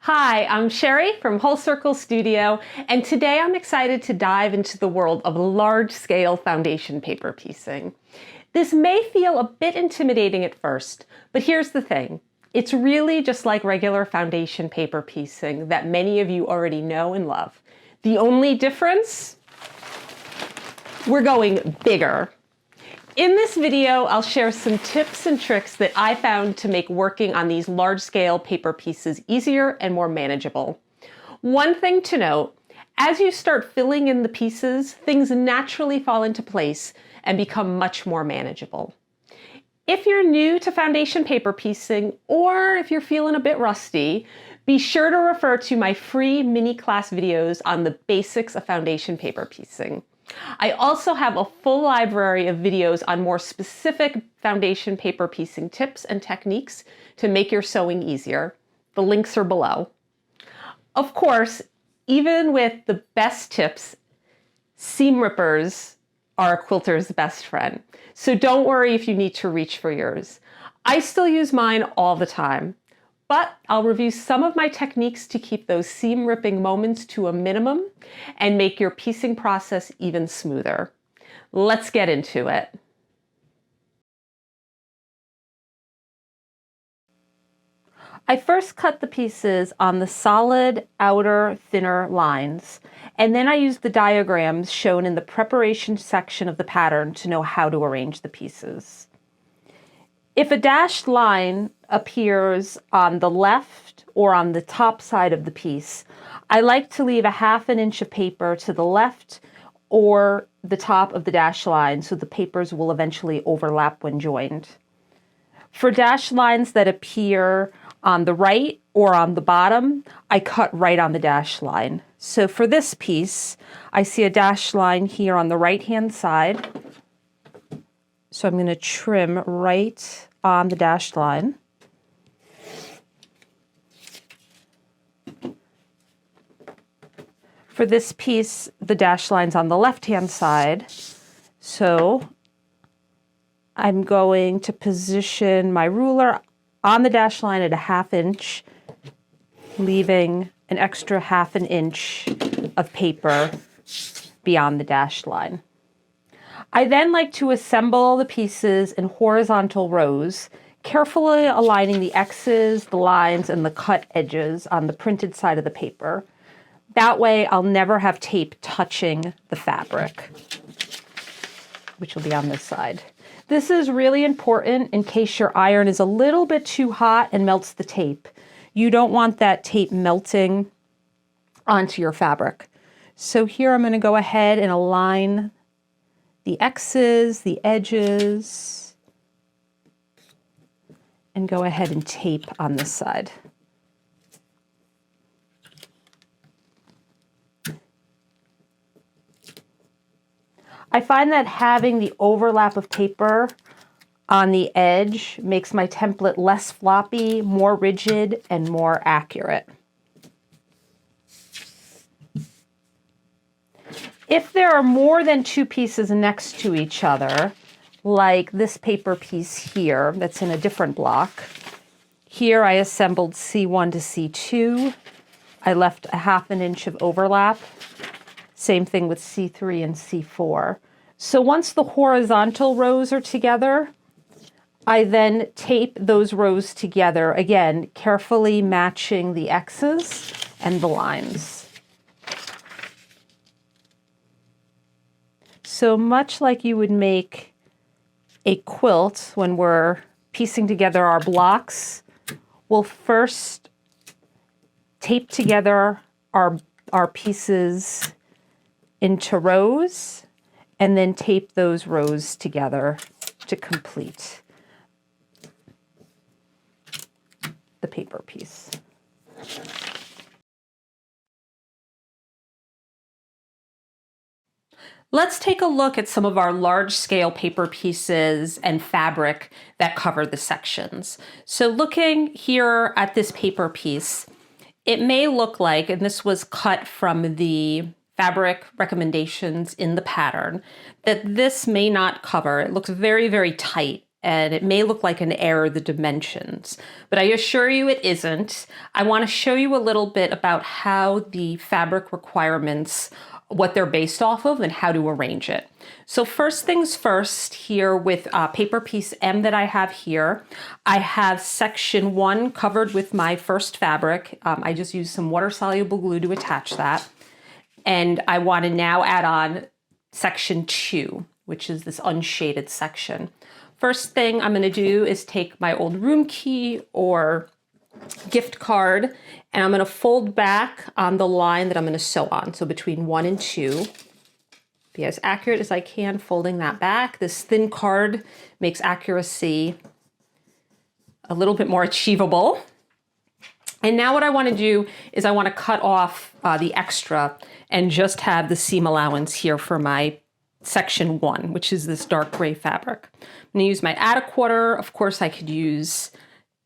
Hi, I'm Sherry from Whole Circle Studio, and today I'm excited to dive into the world of large-scale foundation paper piecing. This may feel a bit intimidating at first, but here's the thing. It's really just like regular foundation paper piecing that many of you already know and love. The only difference? We're going bigger. In this video, I'll share some tips and tricks that I found to make working on these large-scale paper pieces easier and more manageable. One thing to note, as you start filling in the pieces, things naturally fall into place and become much more manageable. If you're new to foundation paper piecing, or if you're feeling a bit rusty, be sure to refer to my free mini class videos on the basics of foundation paper piecing. I also have a full library of videos on more specific foundation paper piecing tips and techniques to make your sewing easier. The links are below. Of course, even with the best tips, seam rippers are a quilter's best friend. So don't worry if you need to reach for yours. I still use mine all the time, but I'll review some of my techniques to keep those seam ripping moments to a minimum and make your piecing process even smoother. Let's get into it. I first cut the pieces on the solid outer thinner lines, and then I used the diagrams shown in the preparation section of the pattern to know how to arrange the pieces. If a dashed line appears on the left or on the top side of the piece, I like to leave a ½ inch of paper to the left or the top of the dashed line so the papers will eventually overlap when joined. For dashed lines that appear on the right or on the bottom, I cut right on the dashed line. So for this piece, I see a dashed line here on the right-hand side. So I'm going to trim right on the dashed line. For this piece, the dashed line's on the left-hand side. So I'm going to position my ruler on the dashed line at a ½ inch, leaving an extra ½ inch of paper beyond the dashed line. I then like to assemble the pieces in horizontal rows, carefully aligning the X's, the lines, and the cut edges on the printed side of the paper. That way I'll never have tape touching the fabric, which will be on this side. This is really important in case your iron is a little bit too hot and melts the tape. You don't want that tape melting onto your fabric. So here I'm going to go ahead and align the X's, the edges, and go ahead and tape on this side. I find that having the overlap of paper on the edge makes my template less floppy, more rigid, and more accurate. If there are more than two pieces next to each other, like this paper piece here that's in a different block, here I assembled C1 to C2. I left a ½ inch of overlap. Same thing with C3 and C4. So once the horizontal rows are together, I then tape those rows together, again, carefully matching the X's and the lines. So much like you would make a quilt when we're piecing together our blocks, we'll first tape together our pieces into rows and then tape those rows together to complete the paper piece. Let's take a look at some of our large-scale paper pieces and fabric that cover the sections. So looking here at this paper piece, it may look like, and this was cut from the fabric recommendations in the pattern, that this may not cover. It looks very, very tight and it may look like an error, the dimensions, but I assure you it isn't. I want to show you a little bit about how the fabric requirements, what they're based off of, and how to arrange it. So first things first, here with paper piece M that I have here, I have section 1 covered with my first fabric. I just used some water-soluble glue to attach that. And I want to now add on section 2, which is this unshaded section. First thing I'm going to do is take my old room key or gift card, and I'm going to fold back on the line that I'm going to sew on. So between 1 and 2, be as accurate as I can folding that back. This thin card makes accuracy a little bit more achievable. And now what I want to do is I want to cut off the extra and just have the seam allowance here for my section 1, which is this dark gray fabric. I'm going to use my add a quarter. Of course, I could use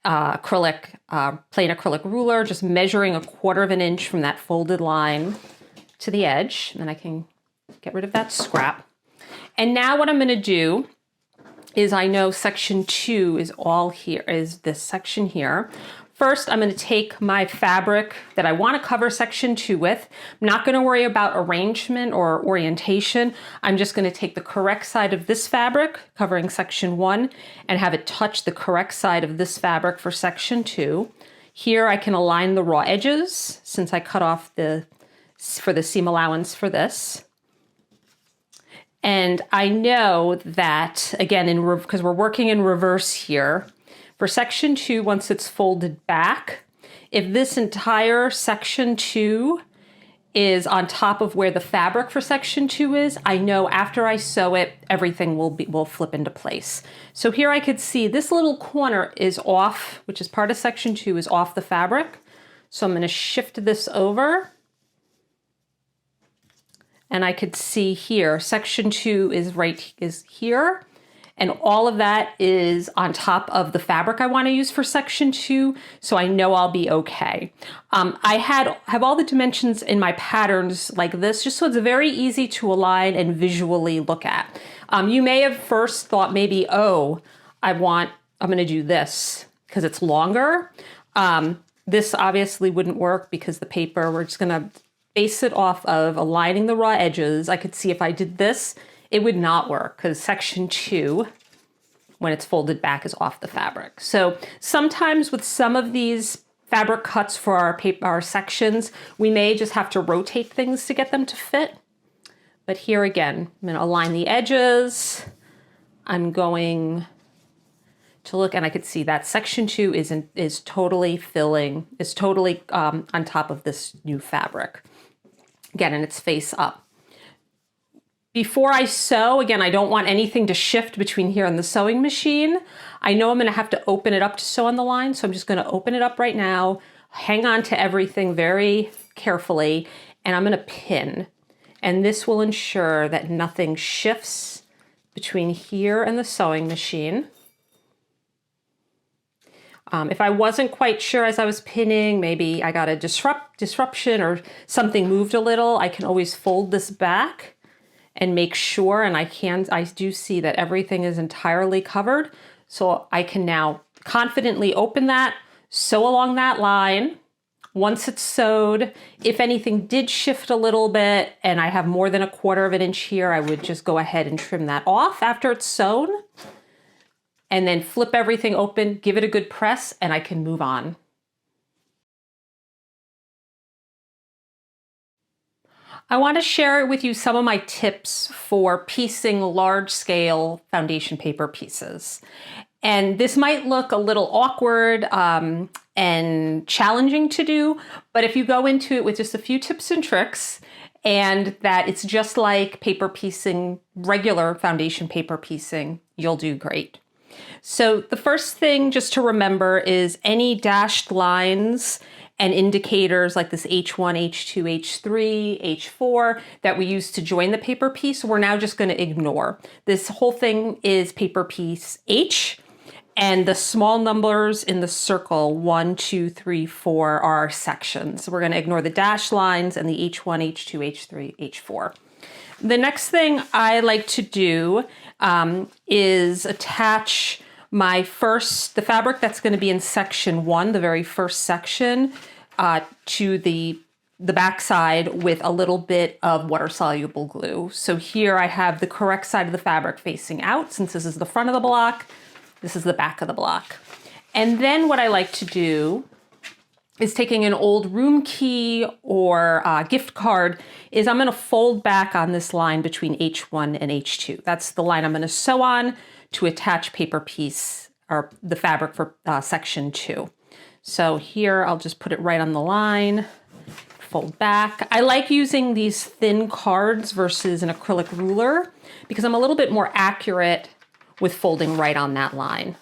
plain acrylic ruler, just measuring 1/4 of an inch from that folded line to the edge. And then I can get rid of that scrap. And now what I'm going to do is, I know section 2 is all here, is this section here. First, I'm going to take my fabric that I want to cover section 2 with. I'm not going to worry about arrangement or orientation. I'm just going to take the correct side of this fabric, covering section 1, and have it touch the correct side of this fabric for section 2. Here I can align the raw edges, since I cut off for the seam allowance for this. And I know that, again, because we're working in reverse here, for section 2, once it's folded back, if this entire section 2 is on top of where the fabric for section 2 is, I know after I sew it, everything will flip into place. So here I could see this little corner is off, which is part of section 2, is off the fabric. So I'm going to shift this over. And I could see here, section 2 is here. And all of that is on top of the fabric I want to use for section 2, so I know I'll be okay. I have all the dimensions in my patterns like this, just so it's very easy to align and visually look at. You may have first thought maybe, oh, I'm going to do this because it's longer. This obviously wouldn't work because the paper, we're just going to base it off of aligning the raw edges. I could see if I did this, it would not work because section 2, when it's folded back, is off the fabric. So sometimes with some of these fabric cuts for our sections, we may just have to rotate things to get them to fit. But here again, I'm going to align the edges. I'm going to look, and I could see that section 2 is totally on top of this new fabric. Again, and it's face up. Before I sew, again, I don't want anything to shift between here and the sewing machine. I know I'm going to have to open it up to sew on the line, so I'm just going to open it up right now, hang on to everything very carefully, and I'm going to pin. And this will ensure that nothing shifts between here and the sewing machine. If I wasn't quite sure as I was pinning, maybe I got a disruption or something moved a little, I can always fold this back and make sure, and I do see that everything is entirely covered. So I can now confidently open that, sew along that line. Once it's sewed, if anything did shift a little bit and I have more than 1/4 of an inch here, I would just go ahead and trim that off after it's sewn. And then flip everything open, give it a good press, and I can move on. I want to share with you some of my tips for piecing large-scale foundation paper pieces. And this might look a little awkward and challenging to do, but if you go into it with just a few tips and tricks, and that it's just like paper piecing, regular foundation paper piecing, you'll do great. So the first thing just to remember is any dashed lines and indicators like this H1, H2, H3, H4 that we use to join the paper piece, we're now just going to ignore. This whole thing is paper piece H, and the small numbers in the circle, 1, 2, 3, 4, are our sections. So we're going to ignore the dashed lines and the H1, H2, H3, H4. The next thing I like to do is attach the fabric that's going to be in section 1, the very first section, to the back side with a little bit of water-soluble glue. So here I have the correct side of the fabric facing out, since this is the front of the block, this is the back of the block. And then what I like to do is, taking an old room key or gift card, is I'm going to fold back on this line between H1 and H2. That's the line I'm going to sew on to attach paper piece or the fabric for section 2. So here I'll just put it right on the line, fold back. I like using these thin cards versus an acrylic ruler because I'm a little bit more accurate with folding right on that line.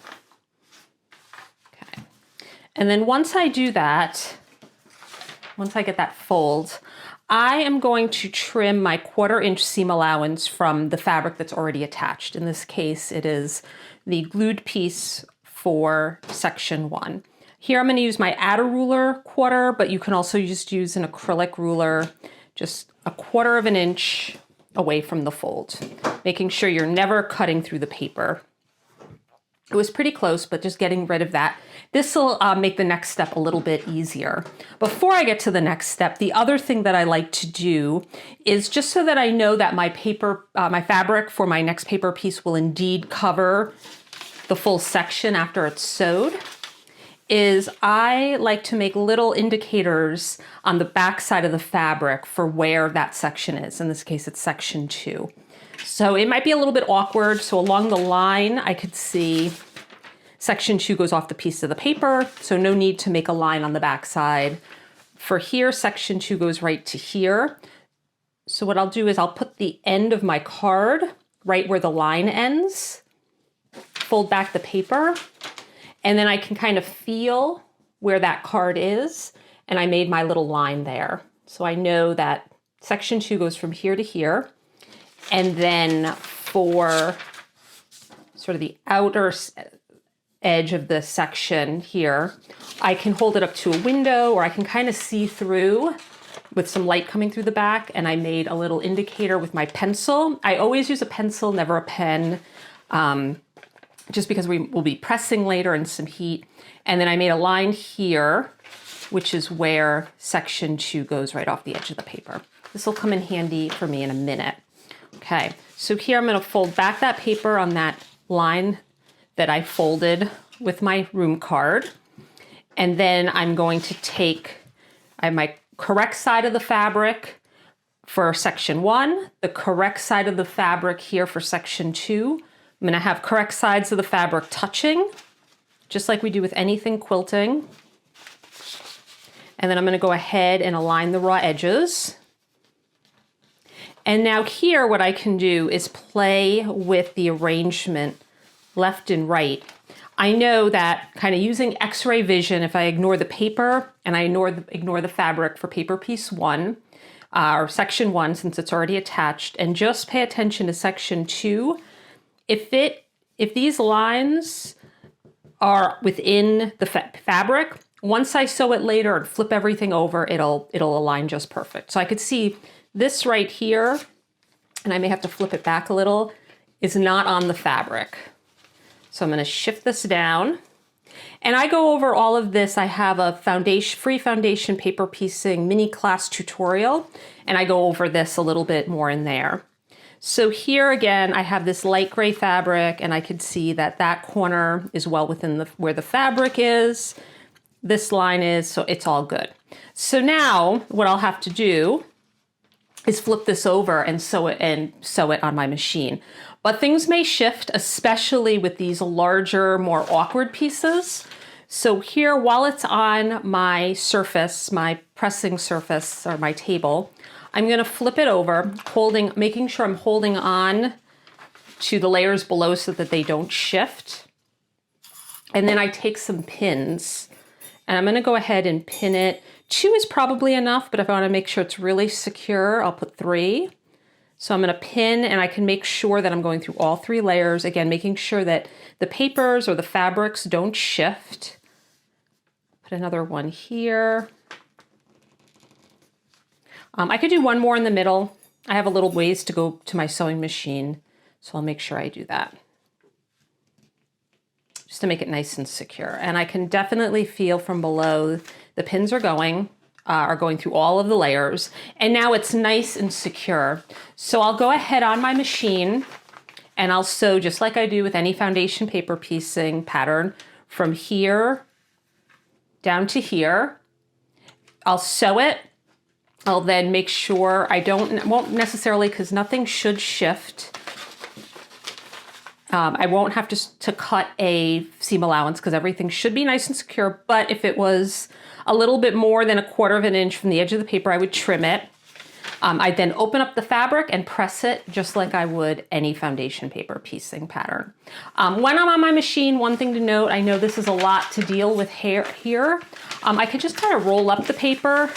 And then once I do that, once I get that fold, I am going to trim my 1/4 inch seam allowance from the fabric that's already attached. In this case, it is the glued piece for section 1. Here I'm going to use my adder ruler 1/4, but you can also just use an acrylic ruler, just a 1/4 of an inch away from the fold, making sure you're never cutting through the paper. It was pretty close, but just getting rid of that. This will make the next step a little bit easier. Before I get to the next step, the other thing that I like to do is, just so that I know that my fabric for my next paper piece will indeed cover the full section after it's sewed, is I like to make little indicators on the back side of the fabric for where that section is. In this case, it's section 2. So it might be a little bit awkward. So along the line, I could see section 2 goes off the piece of the paper. So no need to make a line on the back side. For here, section 2 goes right to here. So what I'll do is I'll put the end of my card right where the line ends, fold back the paper, and then I can kind of feel where that card is. And I made my little line there. So I know that section 2 goes from here to here. And then for sort of the outer edge of the section here, I can hold it up to a window, or I can kind of see through with some light coming through the back. And I made a little indicator with my pencil. I always use a pencil, never a pen, just because we will be pressing later in some heat. And then I made a line here, which is where section 2 goes right off the edge of the paper. This will come in handy for me in a minute. Okay, so here I'm going to fold back that paper on that line that I folded with my room card. And then I'm going to take, I have my correct side of the fabric for section 1, the correct side of the fabric here for section 2. I'm going to have correct sides of the fabric touching, just like we do with anything quilting. And then I'm going to go ahead and align the raw edges. And now here, what I can do is play with the arrangement left and right. I know that kind of using X-ray vision, if I ignore the paper and I ignore the fabric for paper piece 1, or section 1, since it's already attached, and just pay attention to section 2, if these lines are within the fabric, once I sew it later and flip everything over, it'll align just perfect. So I could see this right here, and I may have to flip it back a little, is not on the fabric. So I'm going to shift this down. And I go over all of this. I have a free foundation paper piecing mini class tutorial, and I go over this a little bit more in there. So here again, I have this light gray fabric, and I could see that that corner is well within where the fabric is. This line is, so it's all good. So now what I'll have to do is flip this over and sew it on my machine. But things may shift, especially with these larger, more awkward pieces. So here, while it's on my surface, my pressing surface or my table, I'm going to flip it over, making sure I'm holding on to the layers below so that they don't shift. And then I take some pins, and I'm going to go ahead and pin it. 2 is probably enough, but if I want to make sure it's really secure, I'll put 3. So I'm going to pin, and I can make sure that I'm going through all 3 layers. Again, making sure that the papers or the fabrics don't shift. Put another one here. I could do one more in the middle. I have a little ways to go to my sewing machine, so I'll make sure I do that. just to make it nice and secure. And I can definitely feel from below the pins are going through all of the layers, and now it's nice and secure. So I'll go ahead on my machine and I'll sew just like I do with any foundation paper piecing pattern from here down to here. I'll sew it. I'll then make sure I won't necessarily, because nothing should shift. I won't have to cut a seam allowance because everything should be nice and secure. But if it was a little bit more than 1/4 of an inch from the edge of the paper, I would trim it. I'd then open up the fabric and press it just like I would any foundation paper piecing pattern. When I'm on my machine, one thing to note, I know this is a lot to deal with here. I can just kind of roll up the paper,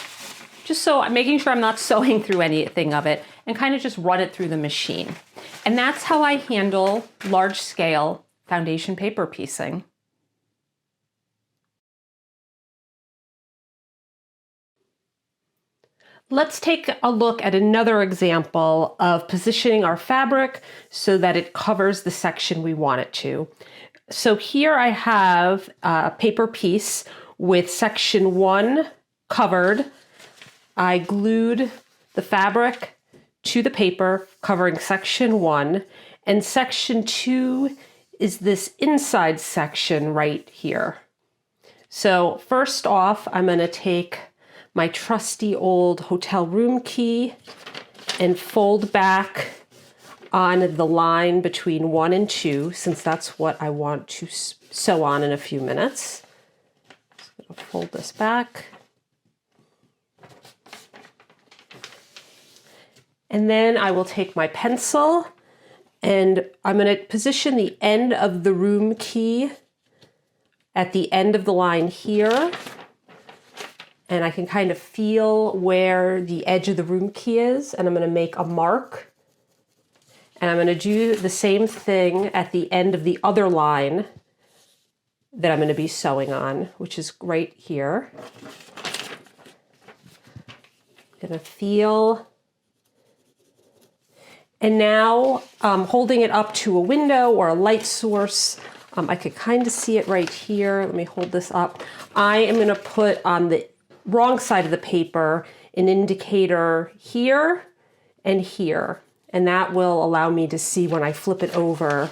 just so I'm making sure I'm not sewing through anything of it, and kind of just run it through the machine. And that's how I handle large scale foundation paper piecing. Let's take a look at another example of positioning our fabric so that it covers the section we want it to. So here I have a paper piece with section 1 covered. I glued the fabric to the paper covering section 1, and section 2 is this inside section right here. So first off, I'm going to take my trusty old hotel room key and fold back on the line between 1 and 2, since that's what I want to sew on in a few minutes. So I'll fold this back. And then I will take my pencil and I'm going to position the end of the room key at the end of the line here. And I can kind of feel where the edge of the room key is, and I'm going to make a mark. And I'm going to do the same thing at the end of the other line that I'm going to be sewing on, which is right here. Going to feel. And now holding it up to a window or a light source, I could kind of see it right here. Let me hold this up. I am going to put on the wrong side of the paper an indicator here and here, and that will allow me to see when I flip it over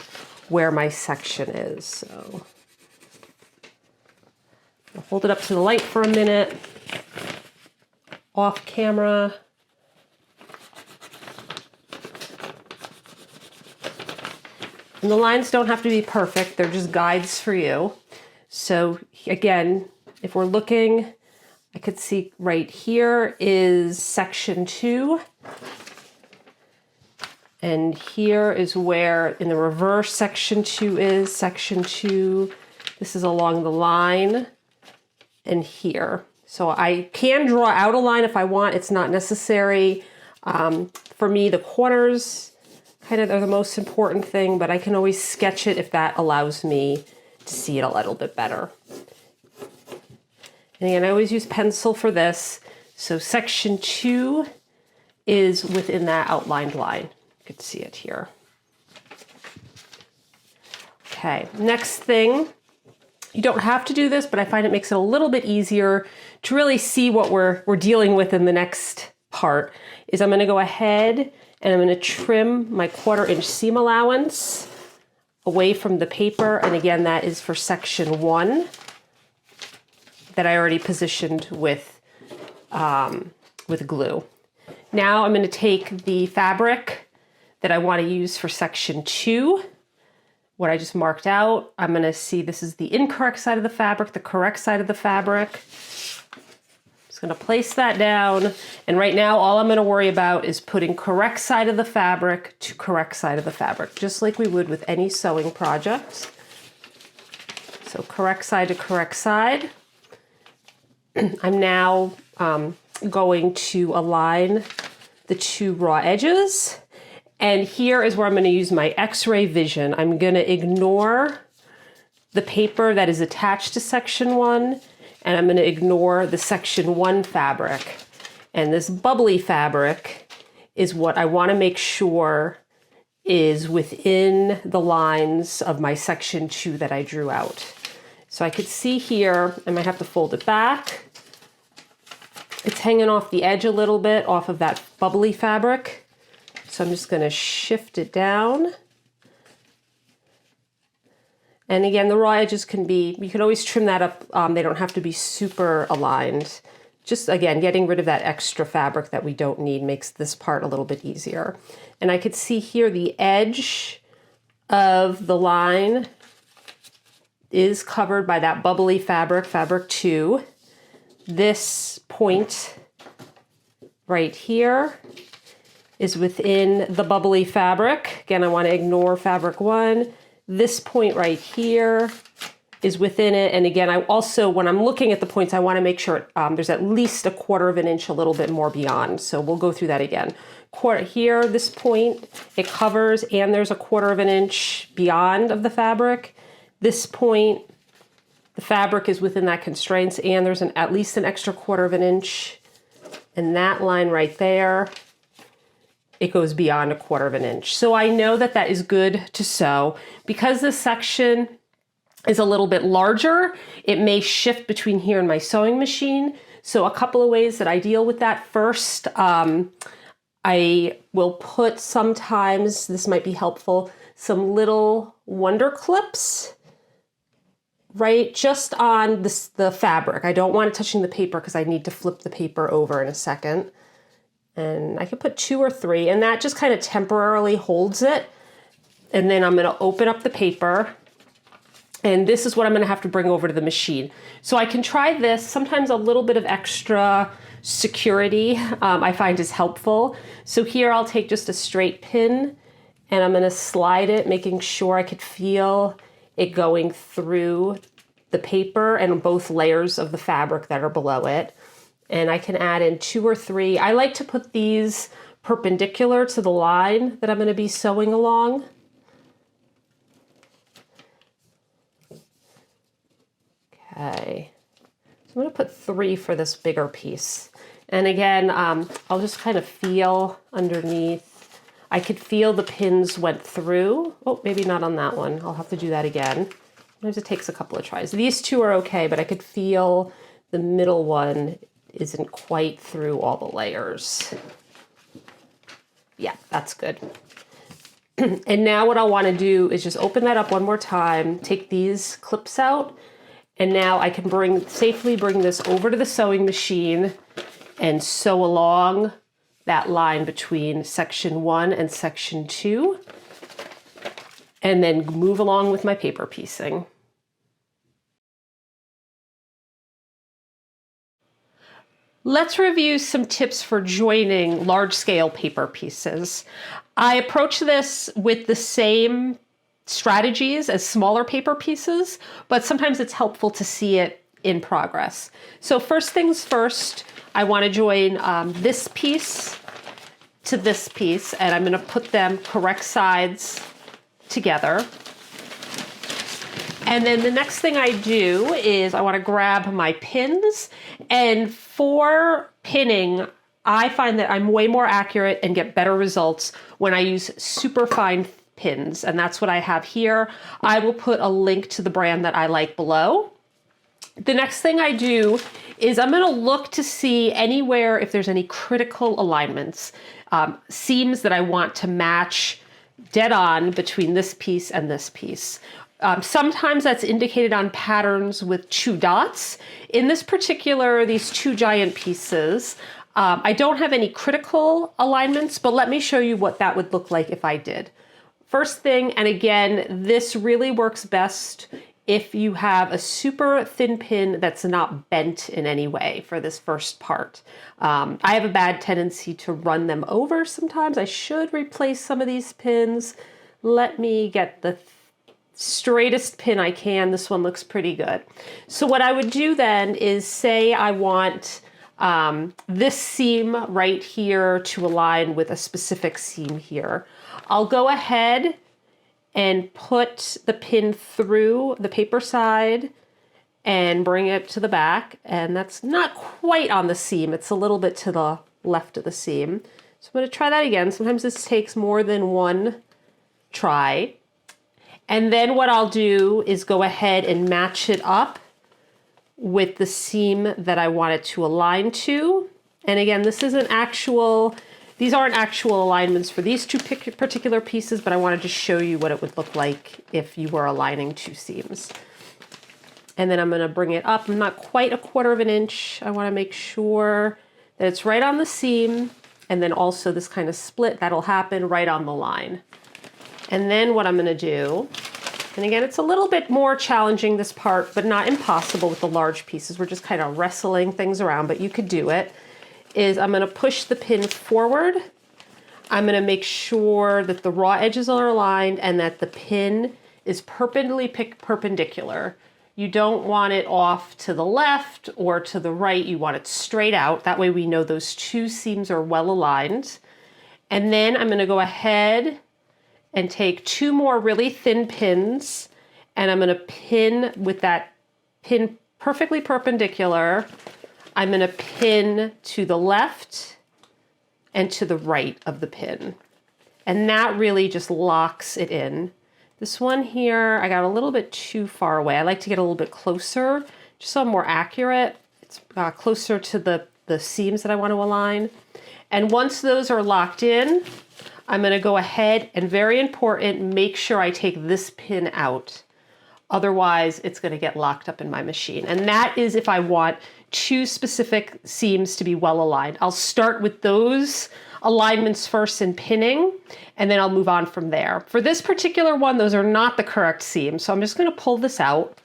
where my section is. So I'll hold it up to the light for a minute, off camera. And the lines don't have to be perfect, they're just guides for you. So again, if we're looking, I could see right here is section 2. And here is where in the reverse section 2 is. Section 2, this is along the line and here. So I can draw out a line if I want, it's not necessary. For me, the corners kind of are the most important thing, but I can always sketch it if that allows me to see it a little bit better. And again, I always use pencil for this. So section 2 is within that outlined line. You can see it here. Okay, next thing, you don't have to do this, but I find it makes it a little bit easier to really see what we're dealing with in the next part, is I'm going to go ahead and I'm going to trim my 1/4 inch seam allowance away from the paper. And again, that is for section 1 that I already positioned with glue. Now I'm going to take the fabric that I want to use for section 2, what I just marked out. I'm going to see this is the incorrect side of the fabric, the correct side of the fabric. Just going to place that down, and right now all I'm going to worry about is putting correct side of the fabric to correct side of the fabric, just like we would with any sewing project. So correct side to correct side. I'm now going to align the 2 raw edges, and here is where I'm going to use my X-ray vision. I'm going to ignore the paper that is attached to section 1, and I'm going to ignore the section 1 fabric. And this bubbly fabric is what I want to make sure is within the lines of my section 2 that I drew out. So I could see here, I might have to fold it back. It's hanging off the edge a little bit off of that bubbly fabric. So I'm just going to shift it down. And again, the raw edges can be, you can always trim that up. They don't have to be super aligned. Just again, getting rid of that extra fabric that we don't need makes this part a little bit easier. And I could see here the edge of the line is covered by that bubbly fabric, fabric 2. This point right here is within the bubbly fabric. Again, I want to ignore fabric 1. This point right here is within it. And again, I also, when I'm looking at the points, I want to make sure there's at least 1/4 of an inch, a little bit more beyond. So we'll go through that again. Quarter here, this point, it covers, and there's 1/4 of an inch beyond of the fabric. This point, the fabric is within that constraints, and there's at least an extra 1/4 of an inch. And that line right there, it goes beyond 1/4 of an inch. So I know that that is good to sew. Because this section is a little bit larger, it may shift between here and my sewing machine. So a couple of ways that I deal with that. First, I will put sometimes, this might be helpful, some little wonder clips right just on the fabric. I don't want it touching the paper because I need to flip the paper over in a second. And I could put 2 or 3, and that just kind of temporarily holds it. And then I'm going to open up the paper, and this is what I'm going to have to bring over to the machine. So I can try this. Sometimes a little bit of extra security I find is helpful. So here I'll take just a straight pin, and I'm going to slide it, making sure I could feel it going through the paper and both layers of the fabric that are below it. And I can add in 2 or 3. I like to put these perpendicular to the line that I'm going to be sewing along. Okay, so I'm going to put 3 for this bigger piece. And again, I'll just kind of feel underneath. I could feel the pins went through. Oh, maybe not on that one. I'll have to do that again. Sometimes it takes a couple of tries. These 2 are okay, but I could feel the middle one isn't quite through all the layers. Yeah, that's good. And now what I want to do is just open that up one more time, take these clips out, and now I can safely bring this over to the sewing machine and sew along that line between section 1 and section 2, and then move along with my paper piecing. Let's review some tips for joining large-scale paper pieces. I approach this with the same strategies as smaller paper pieces, but sometimes it's helpful to see it in progress. So first things first, I want to join this piece to this piece, and I'm going to put them correct sides together. And then the next thing I do is I want to grab my pins, and for pinning, I find that I'm way more accurate and get better results when I use super fine pins, and that's what I have here. I will put a link to the brand that I like below. The next thing I do is I'm going to look to see anywhere if there's any critical alignments, seams that I want to match dead on between this piece and this piece. Sometimes that's indicated on patterns with 2 dots. In this particular, these 2 giant pieces, I don't have any critical alignments, but let me show you what that would look like if I did. First thing, and again, this really works best if you have a super thin pin that's not bent in any way for this first part. I have a bad tendency to run them over sometimes. I should replace some of these pins. Let me get the straightest pin I can. This one looks pretty good. So what I would do then is say I want this seam right here to align with a specific seam here. I'll go ahead and put the pin through the paper side and bring it to the back, and that's not quite on the seam. It's a little bit to the left of the seam. So I'm going to try that again. Sometimes this takes more than one try. And then what I'll do is go ahead and match it up with the seam that I want it to align to. And again, these aren't actual alignments for these two particular pieces, but I wanted to show you what it would look like if you were aligning two seams. And then I'm going to bring it up. I'm not quite 1/4 inch. I want to make sure that it's right on the seam, and then also this kind of split that'll happen right on the line. And then what I'm going to do, and again, it's a little bit more challenging, this part, but not impossible with the large pieces. We're just kind of wrestling things around, but you could do it, is I'm going to push the pin forward. I'm going to make sure that the raw edges are aligned and that the pin is perpendicular. You don't want it off to the left or to the right. You want it straight out. That way we know those two seams are well aligned. And then I'm going to go ahead and take 2 more really thin pins, and I'm going to pin with that pin perfectly perpendicular. I'm going to pin to the left and to the right of the pin. And that really just locks it in. This one here, I got a little bit too far away. I like to get a little bit closer, just so I'm more accurate. It's closer to the seams that I want to align. And once those are locked in, I'm going to go ahead and, very important, make sure I take this pin out. Otherwise, it's going to get locked up in my machine. And that is if I want 2 specific seams to be well aligned. I'll start with those alignments first in pinning, and then I'll move on from there. For this particular one, those are not the correct seams, so I'm just going to pull this out.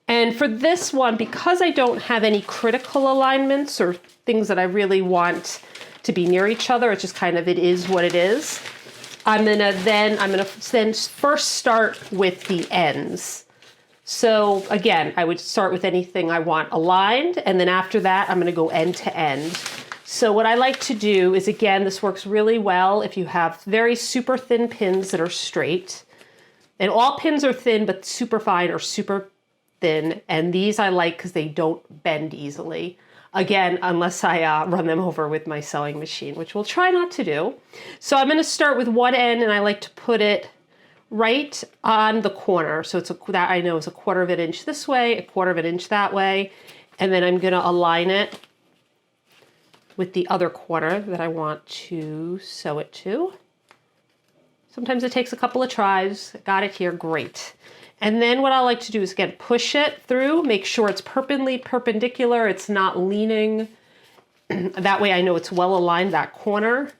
And for this one, because I don't have any critical alignments or things that I really want to be near each other, it's just kind of, it is what it is. I'm gonna then first start with the ends. So again, I would start with anything I want aligned, and then after that, I'm gonna go end to end. So what I like to do is, again, this works really well if you have very super thin pins that are straight. And all pins are thin, but super fine or super thin. And these I like because they don't bend easily. Again, unless I run them over with my sewing machine, which we'll try not to do. So I'm going to start with one end, and I like to put it right on the corner. So it's that I know is 1/4 inch this way, 1/4 inch that way. And then I'm going to align it with the other corner that I want to sew it to. Sometimes it takes a couple of tries. Got it here, great. And then what I like to do is, again, push it through, make sure it's perpendicular, it's not leaning. That way I know it's well aligned, that corner.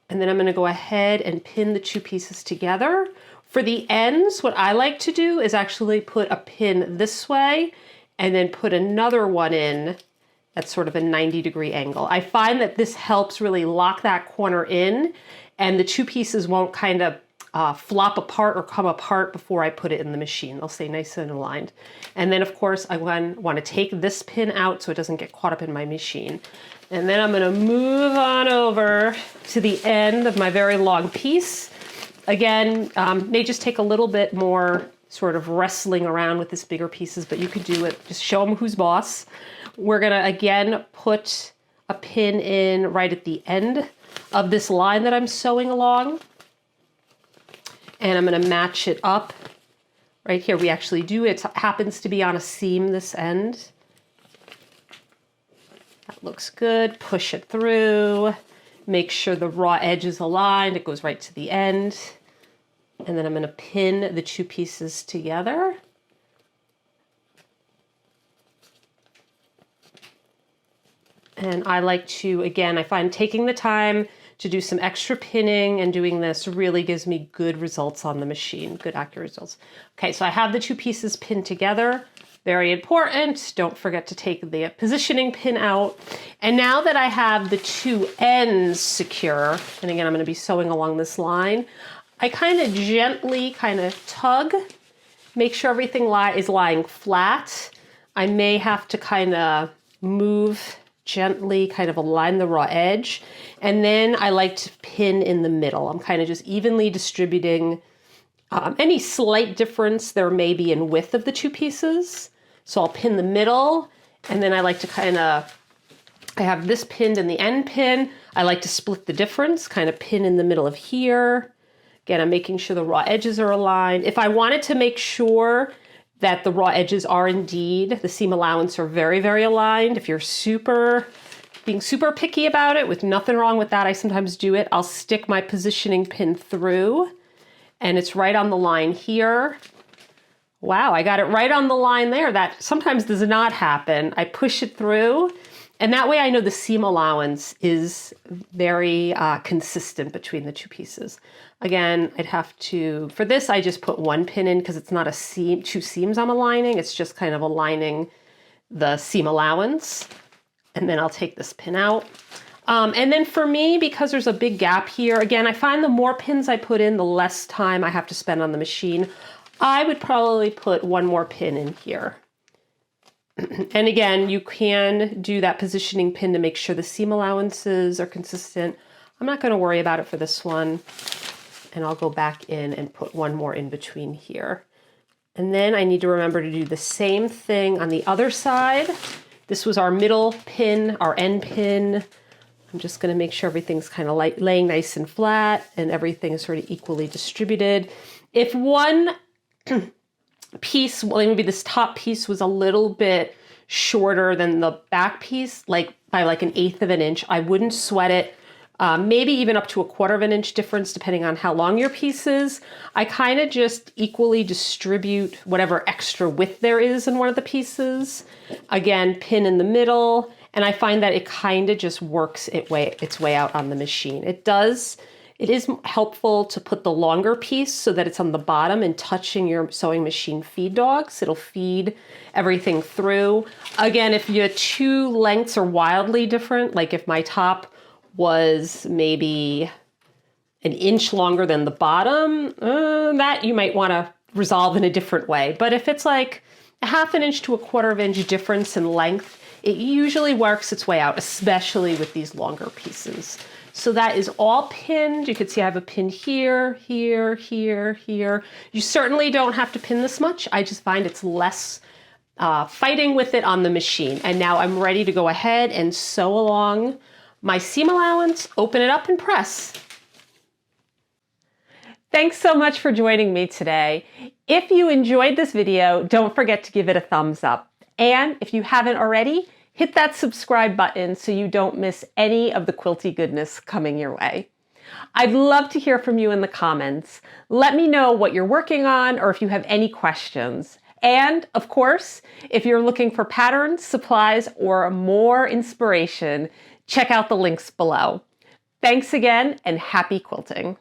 And then I'm gonna go ahead and pin the 2 pieces together. For the ends, what I like to do is actually put a pin this way and then put another one in at sort of a 90-degree angle. I find that this helps really lock that corner in, and the 2 pieces won't kind of flop apart or come apart before I put it in the machine. They'll stay nice and aligned. And then, of course, I want to take this pin out so it doesn't get caught up in my machine. And then I'm going to move on over to the end of my very long piece. Again, may just take a little bit more sort of wrestling around with this bigger pieces, but you could do it. Just show them who's boss. We're going to, again, put a pin in right at the end of this line that I'm sewing along. And I'm going to match it up right here. We actually do. It happens to be on a seam, this end. That looks good. Push it through. Make sure the raw edge is aligned. It goes right to the end. And then I'm going to pin the 2 pieces together. And I like to, again, I find taking the time to do some extra pinning and doing this really gives me good results on the machine, good accurate results. Okay, so I have the 2 pieces pinned together. Very important, don't forget to take the positioning pin out. And now that I have the 2 ends secure, and again, I'm gonna be sewing along this line, I kind of gently tug, make sure everything is lying flat. I may have to kind of move gently, kind of align the raw edge. And then I like to pin in the middle. I'm kind of just evenly distributing any slight difference there may be in width of the 2 pieces. So I'll pin the middle, and then I like to I have this pinned in the end pin. I like to split the difference, kind of pin in the middle of here, Again, I'm making sure the raw edges are aligned. If I wanted to make sure that the raw edges are indeed, the seam allowance are very, very aligned, if you're being super picky about it, with nothing wrong with that, I sometimes do it. I'll stick my positioning pin through and it's right on the line here. Wow, I got it right on the line there. That sometimes does not happen. I push it through, and that way I know the seam allowance is very consistent between the two pieces. Again, I'd have to, for this, I just put one pin in because it's not a seam, two seams I'm aligning. It's just kind of aligning the seam allowance. And then I'll take this pin out. And then for me, because there's a big gap here, again, I find the more pins I put in, the less time I have to spend on the machine. I would probably put one more pin in here. And again, you can do that positioning pin to make sure the seam allowances are consistent. I'm not going to worry about it for this one. And I'll go back in and put one more in between here. And then I need to remember to do the same thing on the other side. This was our middle pin, our end pin. I'm just going to make sure everything's kind of laying nice and flat and everything is sort of equally distributed. If one piece, well, maybe this top piece was a little bit shorter than the back piece, like by like 1/8 of an inch, I wouldn't sweat it. Maybe even up to 1/4 of an inch difference, depending on how long your piece is. I kind of just equally distribute whatever extra width there is in one of the pieces. Again, pin in the middle, and I find that it kind of just works its way out on the machine. It is helpful to put the longer piece so that it's on the bottom and touching your sewing machine feed dogs. It'll feed everything through. Again, if your two lengths are wildly different, like if my top was maybe 1 inch longer than the bottom, that you might want to resolve in a different way. But if it's like 1/2 inch to 1/4 inch difference in length, it usually works its way out, especially with these longer pieces. So that is all pinned. You can see I have a pin here, here, here, here. You certainly don't have to pin this much. I just find it's less fighting with it on the machine. And now I'm ready to go ahead and sew along my seam allowance, open it up and press. Thanks so much for joining me today. If you enjoyed this video, don't forget to give it a thumbs up. And if you haven't already, hit that subscribe button so you don't miss any of the quilty goodness coming your way. I'd love to hear from you in the comments. Let me know what you're working on or if you have any questions. And of course, if you're looking for patterns, supplies, or more inspiration, check out the links below. Thanks again and happy quilting.